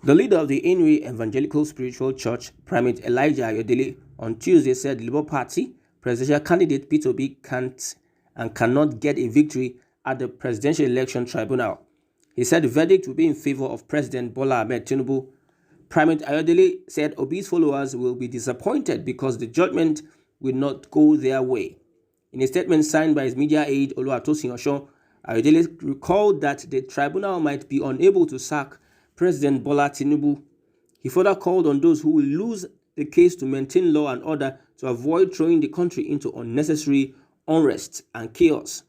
The leader of the Inri Evangelical Spiritual Church, Primate Elijah Ayodele, on Tuesday said the Labour Party presidential candidate Peter Obi can't and cannot get a victory at the Presidential Election Tribunal. He said the verdict will be in favor of President Bola Ahmed Tinubu. Primate Ayodele said Obi's followers will be disappointed because the judgment will not go their way. In a statement signed by his media aide Oluwatosin Oshon, Ayodele recalled that the tribunal might be unable to sack President Bola Tinubu. He further called on those who will lose the case to maintain law and order to avoid throwing the country into unnecessary unrest and chaos.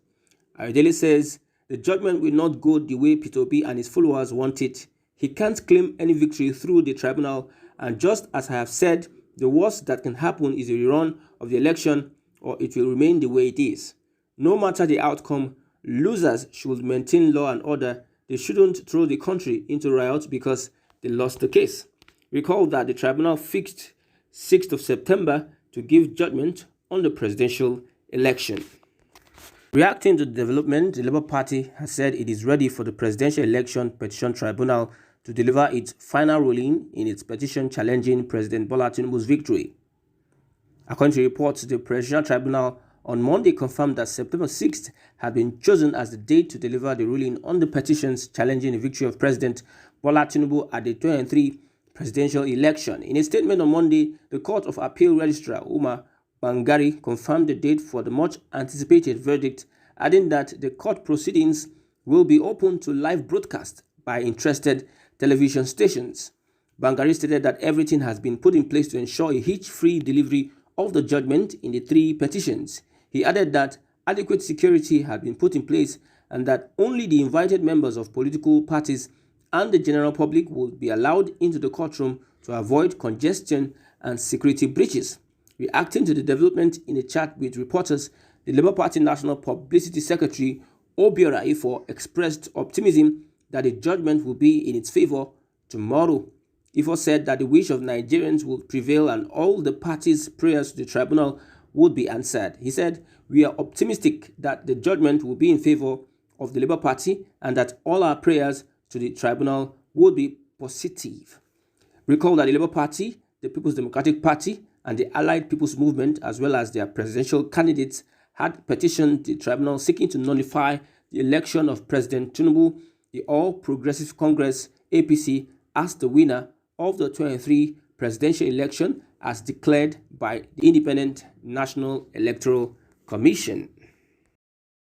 Ayodele says the judgment will not go the way Peter Obi and his followers want it. He can't claim any victory through the tribunal, and just as I have said, the worst that can happen is a rerun of the election, or it will remain the way it is. No matter the outcome, losers should maintain law and order. They shouldn't throw the country into riots because they lost the case. Recall that the tribunal fixed 6th of September to give judgment on the presidential election. Reacting to the development, the Labour Party has said it is ready for the Presidential Election Petition Tribunal to deliver its final ruling in its petition challenging President Bola Tinubu's victory. According to reports, the Presidential Tribunal on Monday confirmed that September 6th had been chosen as the date to deliver the ruling on the petitions challenging the victory of President Bola Tinubu at the 2023 presidential election. In a statement on Monday, the Court of Appeal Registrar Umar Bangari confirmed the date for the much-anticipated verdict, adding that the court proceedings will be open to live broadcast by interested television stations. Bangari stated that everything has been put in place to ensure a hitch-free delivery of the judgment in the three petitions. He added that adequate security had been put in place and that only the invited members of political parties and the general public would be allowed into the courtroom to avoid congestion and security breaches. Reacting to the development in a chat with reporters, the Labour Party National Publicity Secretary Obiora Ifo expressed optimism that the judgment will be in its favour tomorrow. Ifo said that the wish of Nigerians would prevail and all the parties' prayers to the tribunal would be answered. He said, "We are optimistic that the judgment will be in favour of the Labour Party and that all our prayers to the tribunal would be positive." Recall that the Labour Party, the People's Democratic Party, and the Allied People's Movement, as well as their presidential candidates, had petitioned the tribunal seeking to nullify the election of President Tinubu. The All Progressive Congress, APC, as the winner of the 2023 presidential election as declared by the Independent National Electoral Commission.